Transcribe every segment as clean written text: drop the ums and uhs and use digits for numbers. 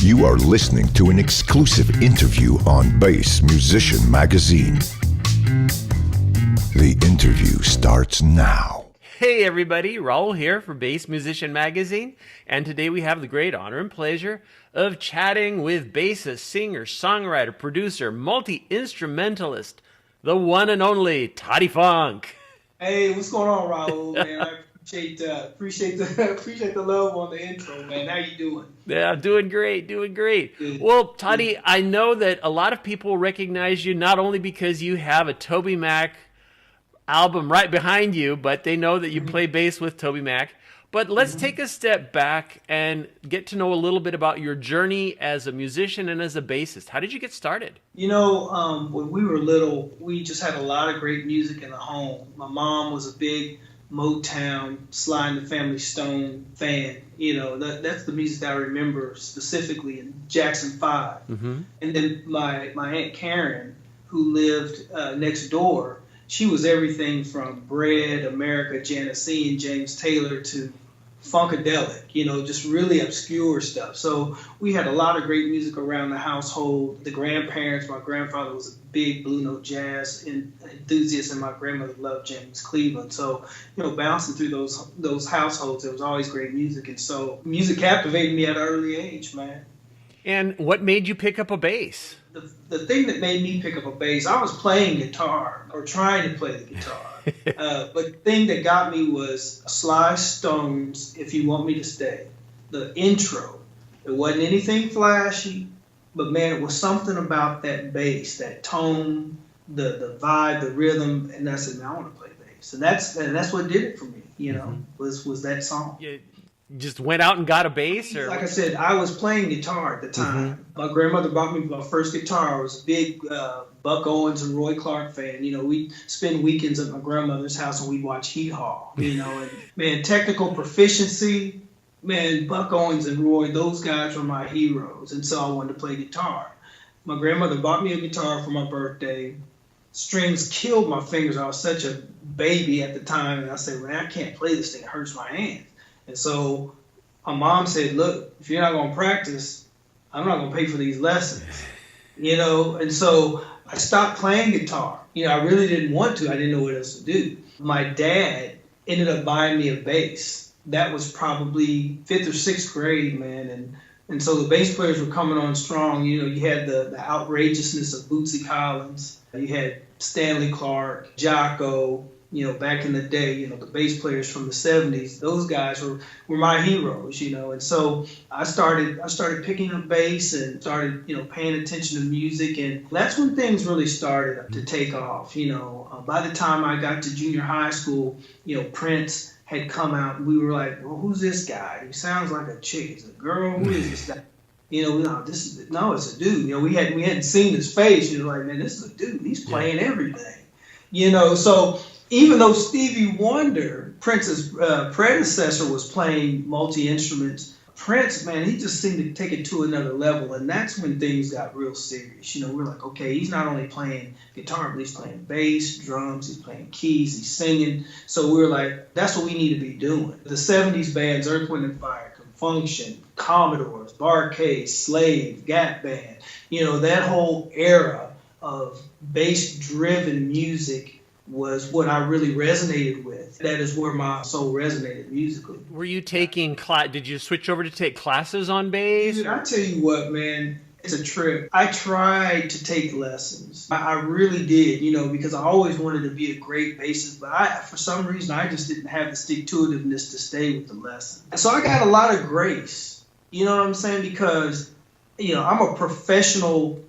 You are listening to an exclusive interview on Bass Musician Magazine. The interview starts now. Hey everybody, Raul here for Bass Musician Magazine, and today we have the great honor and pleasure of chatting with bassist, singer, songwriter, producer, multi-instrumentalist, the one and only Todde Funk. Hey, what's going on, Raul? Man, I appreciate the love on the intro, man. How you doing? Yeah, doing great. Good. Well, Todde, I know that a lot of people recognize you not only because you have a Toby Mac album right behind you, but they know that you play bass with Toby Mac. But let's take a step back and get to know a little bit about your journey as a musician and as a bassist. How did you get started? You know, when we were little, we just had a lot of great music in the home. My mom was a big Motown, Sly and the Family Stone fan. You know, that's the music that I remember specifically in Jackson 5. And then my Aunt Karen, who lived next door, she was everything from Bread, America, Janissie, and James Taylor to Funkadelic, you know, just really obscure stuff. So we had a lot of great music around the household. The grandparents, my grandfather was a big Blue Note jazz enthusiast, and my grandmother loved James Cleveland. So, you know, bouncing through those households, there was always great music. And so music captivated me at an early age, man. And what made you pick up a bass? The thing that made me pick up a bass, I was playing guitar or trying to play the guitar. But the thing that got me was Sly Stone's If You Want Me to Stay. The intro. It wasn't anything flashy, but man, it was something about that bass, that tone, the vibe, the rhythm, and I said, man, I want to play bass. And that's what did it for me, you know, was that song. You just went out and got a bass? Or like I said, I was playing guitar at the time. My grandmother bought me my first guitar. I was a big Buck Owens and Roy Clark fan. You know, we'd spend weekends at my grandmother's house and we'd watch Heat Hall. You know, and man, technical proficiency, man, Buck Owens and Roy, those guys were my heroes. And so I wanted to play guitar. My grandmother bought me a guitar for my birthday. Strings killed my fingers. I was such a baby at the time. And I said, man, I can't play this thing. It hurts my hands. And so my mom said, look, if you're not going to practice, I'm not going to pay for these lessons, you know. And so I stopped playing guitar. You know, I really didn't want to. I didn't know what else to do. My dad ended up buying me a bass. That was probably 5th or 6th grade, man. And so the bass players were coming on strong. You know, you had the outrageousness of Bootsy Collins. You had Stanley Clarke, Jocko. You know, back in the day, you know, the bass players from the 70s, those guys were my heroes, you know. And so I started picking up bass and started, you know, paying attention to music. And that's when things really started to take off, you know. By the time I got to junior high school, you know, Prince had come out and we were like, well, who's this guy? He sounds like a chick. Is it a girl? Who is this guy? You know, it's a dude. You know, we hadn't seen his face. You know, like, man, this is a dude. He's playing everything. You know, so even though Stevie Wonder, Prince's predecessor, was playing multi-instruments, Prince, man, he just seemed to take it to another level. And that's when things got real serious. You know, we're like, okay, he's not only playing guitar, but he's playing bass, drums, he's playing keys, he's singing. So we were like, that's what we need to be doing. The 70s bands, Earth, Wind and Fire, Confunction, Commodores, Bar-Kays, Slave, Gap Band, you know, that whole era of bass-driven music was what I really resonated with. That is where my soul resonated musically. Were you taking did you switch over to take classes on bass? Dude, I tell you what, man, it's a trip. I tried to take lessons. I really did, you know, because I always wanted to be a great bassist, but for some reason, I just didn't have the stick-to-itiveness to stay with the lesson. So I got a lot of grace, you know what I'm saying? Because, you know, I'm a professional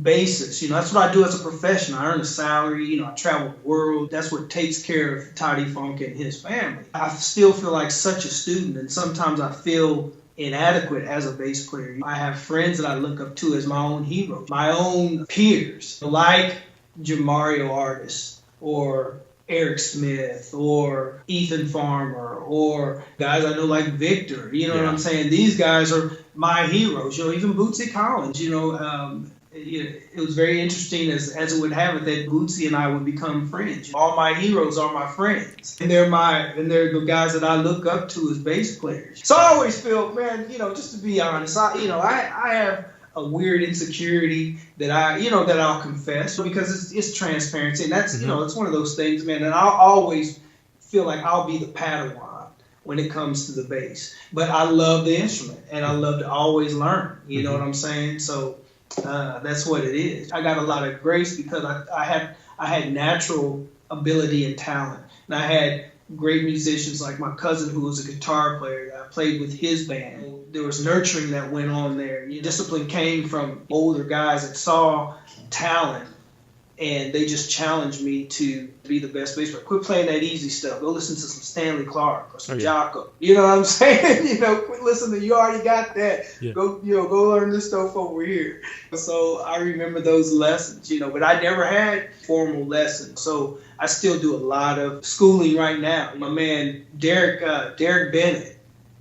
basis. You know, that's what I do as a profession. I earn a salary, you know, I travel the world. That's what takes care of Todde Funk and his family. I still feel like such a student, and sometimes I feel inadequate as a bass player. I have friends that I look up to as my own heroes, my own peers, like Jamario Artis or Eric Smith or Ethan Farmer or guys I know like Victor. You know what I'm saying? These guys are my heroes. You know, even Bootsy Collins, you know, it was very interesting as it would have it that Bootsy and I would become friends. All my heroes are my friends, and they're the guys that I look up to as bass players. So I always feel, man, just to be honest, I have a weird insecurity that I'll confess because it's transparency, and that's it's one of those things, man. And I'll always feel like I'll be the Padawan when it comes to the bass, but I love the instrument and I love to always learn. You know what I'm saying? So. That's what it is. I got a lot of grace because I had natural ability and talent, and I had great musicians like my cousin who was a guitar player. I played with his band. There was nurturing that went on there. Discipline came from older guys that saw talent, and they just challenged me to be the best bass player. Quit playing that easy stuff. Go listen to some Stanley Clarke or some Jocko. You know what I'm saying? Quit listening. You already got that. Yeah. Go learn this stuff over here. So I remember those lessons, but I never had formal lessons. So I still do a lot of schooling right now. My man Derek Bennett,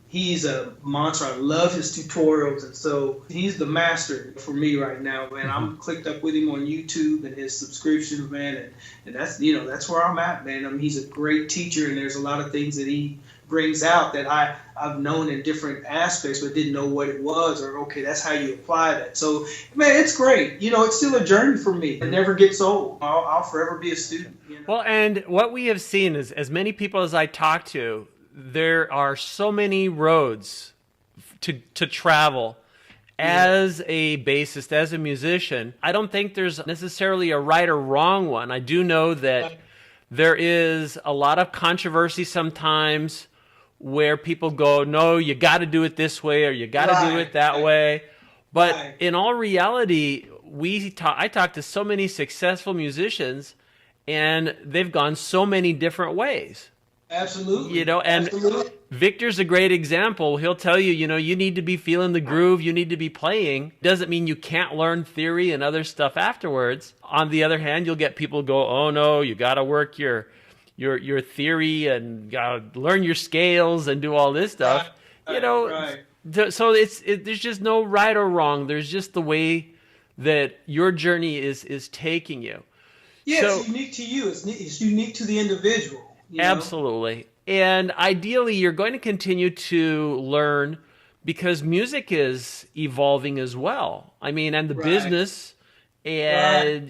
he's a monster. I love his tutorials, and so he's the master for me right now, man. I'm clicked up with him on YouTube and his subscriptions, man, and that's where I'm at, man. I mean, he's a great teacher, and there's a lot of things that he brings out that I've known in different aspects but didn't know what it was, or okay, that's how you apply that. So, man, it's great. It's still a journey for me. It never gets old. I'll forever be a student. Well, and what we have seen is, as many people as I talk to, there are so many roads to travel as a bassist, as a musician. I don't think there's necessarily a right or wrong one. I do know that there is a lot of controversy sometimes where people go, no, you got to do it this way or you got to do it that way. But in all reality, I talk to so many successful musicians, and they've gone so many different ways. Absolutely. And Absolutely. Victor's a great example. He'll tell you, you need to be feeling the groove, you need to be playing. Doesn't mean you can't learn theory and other stuff afterwards. On the other hand, you'll get people go, oh no, you got to work your theory and got to learn your scales and do all this stuff. Right. So there's just no right or wrong. There's just the way that your journey is taking you. Yeah, it's unique to you. It's unique to the individual. Absolutely. And ideally, you're going to continue to learn because music is evolving as well. I mean, and the business, and,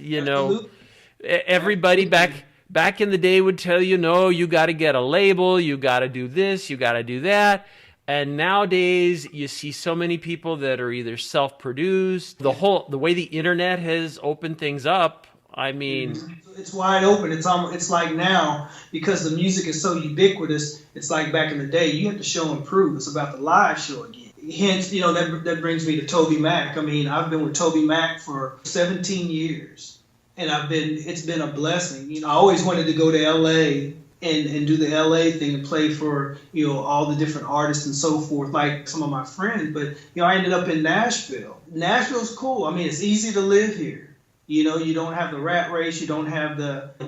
everybody back in the day would tell you, no, you got to get a label, you got to do this, you got to do that. And nowadays, you see so many people that are either self-produced. The way the internet has opened things up, I mean, it's wide open. It's like now, because the music is so ubiquitous, it's like back in the day, you have to show and prove. It's about the live show again. Hence, that brings me to Toby Mac. I mean, I've been with Toby Mac for 17 years, and it's been a blessing. I always wanted to go to LA and do the LA thing and play for, all the different artists and so forth, like some of my friends. But, I ended up in Nashville. Nashville's cool. I mean, it's easy to live here. You don't have the rat race. You don't have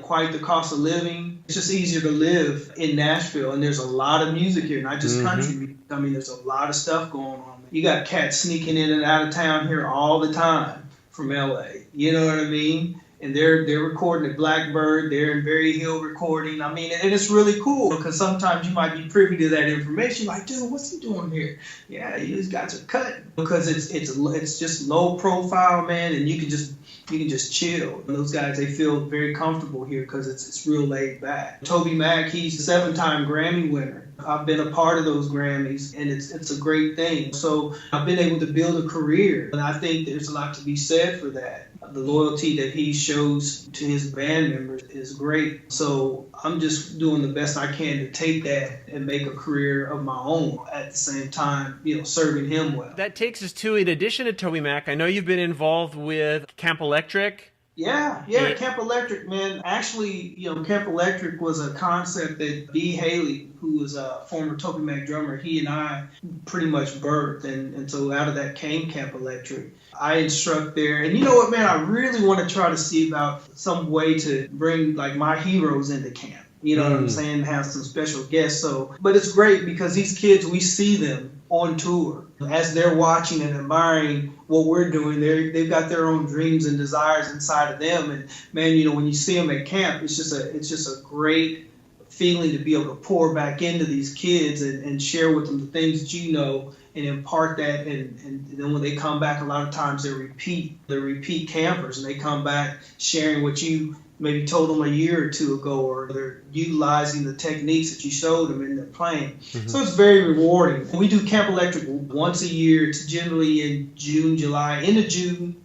quite the cost of living. It's just easier to live in Nashville. And there's a lot of music here, not just country music. I mean, there's a lot of stuff going on. You got cats sneaking in and out of town here all the time from LA. You know what I mean? And they're recording at Blackbird. They're in Berry Hill recording. I mean, and it's really cool because sometimes you might be privy to that information. Like, dude, what's he doing here? Yeah, these guys are cutting because it's just low profile, man, and you can just chill. And those guys, they feel very comfortable here because it's real laid back. Toby Mac, he's a 7-time Grammy winner. I've been a part of those Grammys, and it's a great thing. So I've been able to build a career, and I think there's a lot to be said for that. The loyalty that he shows to his band members is great. So I'm just doing the best I can to take that and make a career of my own at the same time, serving him well. That takes us to, in addition to Toby Mac, I know you've been involved with Camp Electric. Yeah, Camp Electric, man. Actually, Camp Electric was a concept that B. Haley, who was a former Toby Mac drummer, he and I pretty much birthed, and so out of that came Camp Electric. I instruct there, and you know what, man? I really want to try to see about some way to bring like my heroes into camp. You know what I'm saying? Have some special guests. So, but it's great because these kids, we see them on tour as they're watching and admiring what we're doing. They've got their own dreams and desires inside of them. And man, you know, when you see them at camp, it's just a great feeling to be able to pour back into these kids and share with them the things that you know and impart that. And then when they come back, a lot of times they're repeat campers, and they come back sharing what you maybe told them a year or two ago, or they're utilizing the techniques that you showed them in their playing. So it's very rewarding. We do Camp Electric once a year. It's generally in June, July, end of June,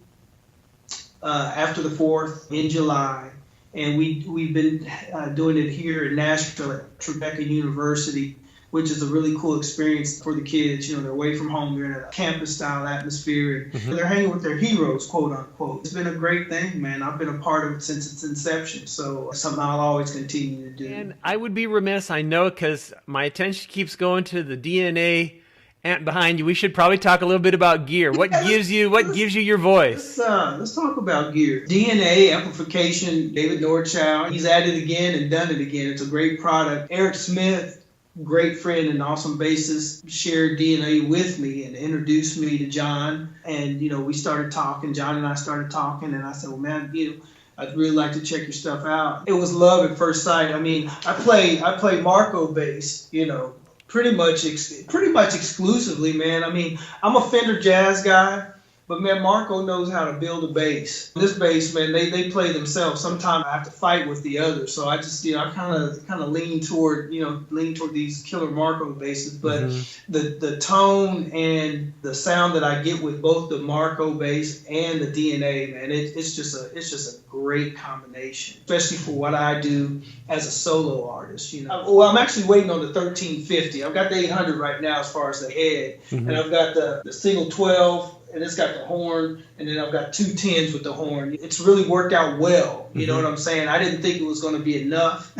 after the 4th, in July. And we've been doing it here in Nashville at Tribeca University, which is a really cool experience for the kids. You know, they're away from home, they're in a campus-style atmosphere, and they're hanging with their heroes, quote unquote. It's been a great thing, man. I've been a part of it since its inception, so it's something I'll always continue to do. And I would be remiss, I know, because my attention keeps going to the DNA ant behind you. We should probably talk a little bit about gear. What gives you your voice? Let's talk about gear. DNA amplification. David Nordchow, he's at it again and done it again. It's a great product. Eric Smith, great friend and awesome bassist, shared DNA with me and introduced me to John. And you know, we started talking. John and I started talking, and I said, "Well, man, you know, I'd really like to check your stuff out." It was love at first sight. I mean, I play Marco bass, you know, pretty much exclusively, man. I mean, I'm a Fender Jazz guy, but man, Marco knows how to build a bass. This bass, man, they play themselves. Sometimes I have to fight with the others, so I just, you know, I kind of lean toward these killer Marco basses. But the tone and the sound that I get with both the Marco bass and the DNA, man, it's just a great combination, especially for what I do as a solo artist. You know, well, I'm actually waiting on the 1350. I've got the 800 right now as far as the head, and I've got the single 12. And it's got the horn, and then I've got 2 10s with the horn. It's really worked out well. You know what I'm saying? I didn't think it was going to be enough.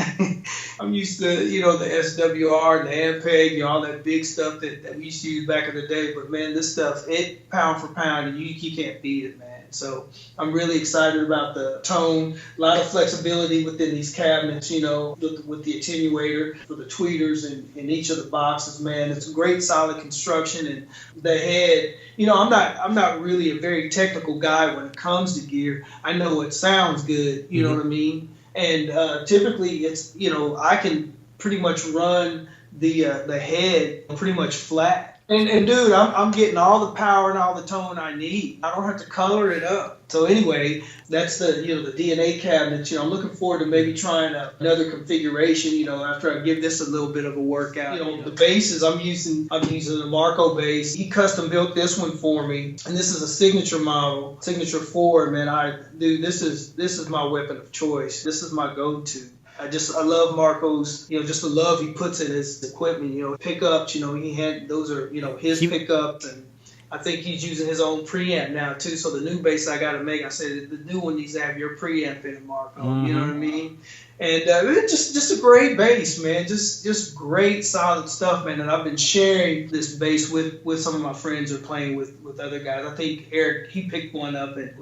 I'm used to, you know, the SWR and the Ampeg, you know, all that big stuff that we used to use back in the day. But man, this stuff, it pound for pound, and you can't beat it, man. So I'm really excited about the tone. A lot of flexibility within these cabinets, you know, with the attenuator for the tweeters in each of the boxes, man. It's a great solid construction. And the head, you know, I'm not really a very technical guy when it comes to gear. I know it sounds good, you know what I mean? And typically it's, you know, I can pretty much run the head pretty much flat. And dude, I'm getting all the power and all the tone I need. I don't have to color it up. So anyway, that's the DNA cabinet. You know, I'm looking forward to maybe trying another configuration, you know, after I give this a little bit of a workout. You know, the basses, I'm using the Marco bass. He custom built this one for me, and this is a signature model, Signature 4. Man, this is my weapon of choice. This is my go-to. I love Marco's, you know, just the love he puts in his equipment, you know, pickups, you know, those are, you know, his pickups, and I think he's using his own preamp now too. So the new bass I got to make, I said the new one needs to have your preamp in it, Marco. You know what I mean? And it's just a great bass, man. Just great solid stuff, man. And I've been sharing this bass with some of my friends who are playing with other guys. I think Eric, he picked one up, and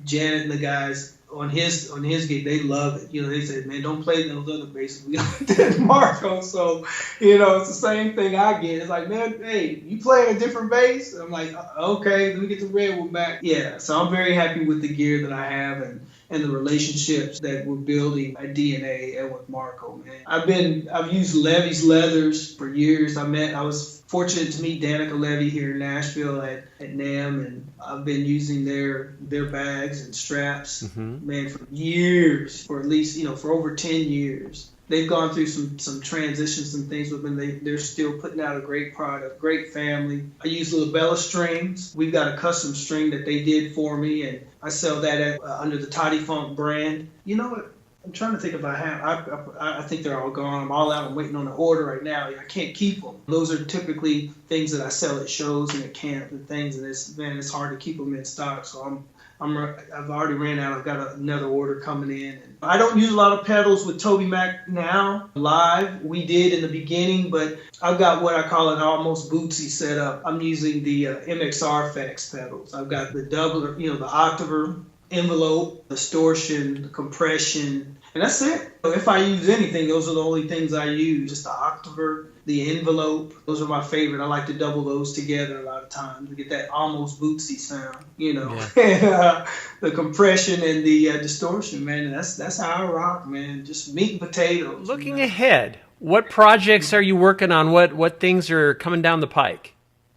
Janet and the guys on his gig, they love it. You know, they said, man, don't play those other basses. We don't Marco. So, you know, it's the same thing I get. It's like, man, hey, you playing a different bass? I'm like, okay, let me get the red one back. Yeah, so I'm very happy with the gear that I have and the relationships that we're building at DNA and with Marco, man. I've used Levy's leathers for years. I was fortunate to meet Danica Levy here in Nashville at NAMM, and I've been using their bags and straps, man, for years, for at least, you know, for over 10 years. They've gone through some transitions and things with them. They're still putting out a great product, great family. I use Little Bella strings. We've got a custom string that they did for me, and I sell that under the Todde Funk brand. You know what? I'm trying to think if I have. I think they're all gone. I'm all out. I'm waiting on an order right now. I can't keep them. Those are typically things that I sell at shows and at camp and things. And it's hard to keep them in stock. So I've already ran out. I've got another order coming in. And I don't use a lot of pedals with Toby Mac now live. We did in the beginning, but I've got what I call an almost bootsy setup. I'm using the MXR Fax pedals. I've got the doubler, you know, the octaver, envelope, distortion, the compression, And that's it. If I use anything, those are the only things I use. Just the octaver, the envelope. Those are my favorite. I like to double those together a lot of times to get that almost bootsy sound, you know. Yeah. The compression and the distortion, man. And that's how I rock, man. Just meat and potatoes. Looking ahead, what projects are you working on? What things are coming down the pike?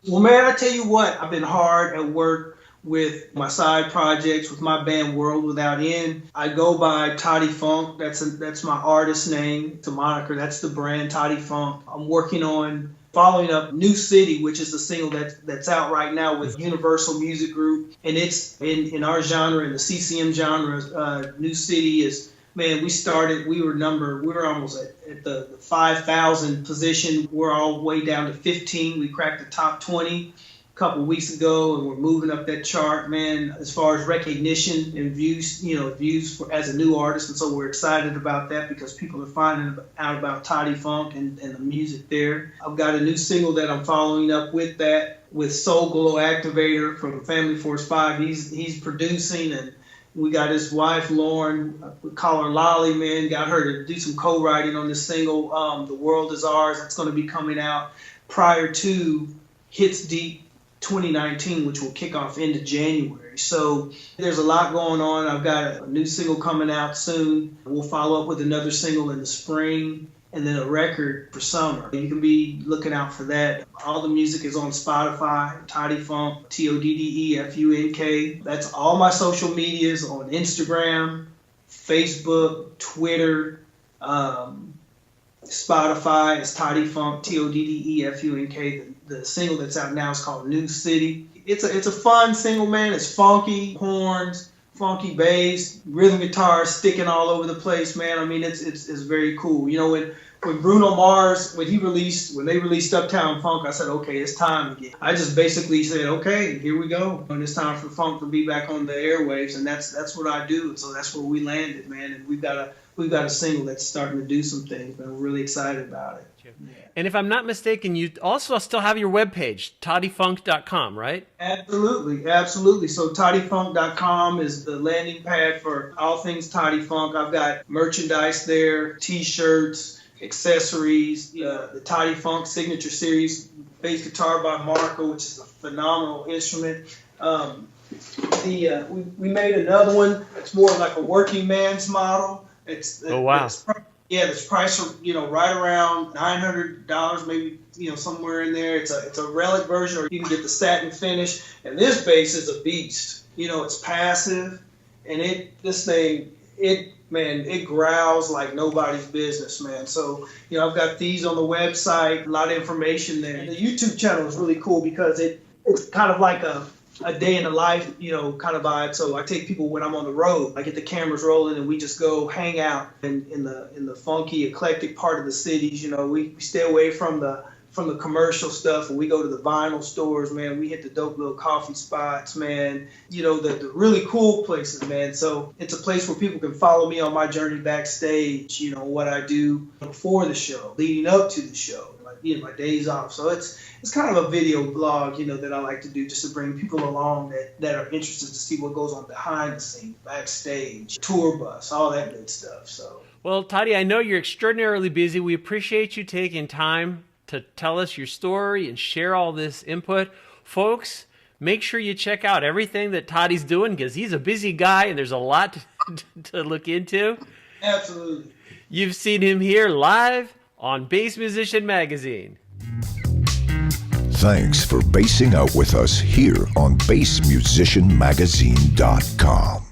Well, man, I tell you what, I've been hard at work with my side projects, with my band World Without End. I go by Todde Funk. That's my artist name. It's a moniker. That's the brand, Todde Funk. I'm working on following up New City, which is the single that's out right now with Universal Music Group. And it's in our genre, in the CCM genre. New City is, man, we were almost at the 5,000 position. We're all the way down to 15. We cracked the top 20 a couple of weeks ago, and we're moving up that chart, man, as far as recognition and views, as a new artist. And so we're excited about that because people are finding out about Todde Funk and the music there. I've got a new single that I'm following up with that, with Soul Glow Activator from Family Force 5. He's producing, and we got his wife, Lauren, we call her Lolly, man, got her to do some co-writing on this single, The World Is Ours. That's going to be coming out prior to Hits Deep 2019, which will kick off into January. So there's a lot going on. I've got a new single coming out soon. We'll follow up with another single in the spring, and then a record for summer. You can be looking out for that. All the music is on Spotify, Todde Funk, ToddeFunk. That's all my social medias on Instagram, Facebook, Twitter, Spotify is Todde Funk, ToddeFunk. The single that's out now is called New City. It's a fun single, man. It's funky horns, funky bass, rhythm guitar sticking all over the place, man. I mean, it's very cool. You know, when Bruno Mars, when they released Uptown Funk, I said, okay, it's time again. I just basically said, okay, here we go. And it's time for funk to be back on the airwaves, and that's what I do. And so that's where we landed, man. And we've got a single that's starting to do some things, man. We're really excited about it. Yeah. And if I'm not mistaken, you also still have your webpage, ToddeFunk.com, right? Absolutely. So ToddeFunk.com is the landing pad for all things Todde Funk. I've got merchandise there, T-shirts, accessories, the Todde Funk Signature Series bass guitar by Marco, which is a phenomenal instrument. We made another one. It's more like a working man's model. Oh, wow. It's priced, right around $900, maybe, somewhere in there. It's a relic version, or you can get the satin finish. And this bass is a beast. It's passive, and it growls like nobody's business, man. So, I've got these on the website, a lot of information there. The YouTube channel is really cool because it's kind of like a day in the life, kind of vibe. So I take people when I'm on the road. I get the cameras rolling and we just go hang out in the funky, eclectic part of the cities. We stay away from the commercial stuff, and we go to the vinyl stores, man. We hit the dope little coffee spots, man. The really cool places, man. So it's a place where people can follow me on my journey backstage, what I do before the show, leading up to the show, my days off. So it's kind of a video blog, that I like to do just to bring people along that are interested to see what goes on behind the scenes, backstage, tour bus, all that good stuff. So, well, Todde, I know you're extraordinarily busy. We appreciate you taking time to tell us your story and share all this input. Folks, make sure you check out everything that Todde's doing, because he's a busy guy and there's a lot to look into. Absolutely. You've seen him here live on Bass Musician Magazine. Thanks for bassing out with us here on BassMusicianMagazine.com.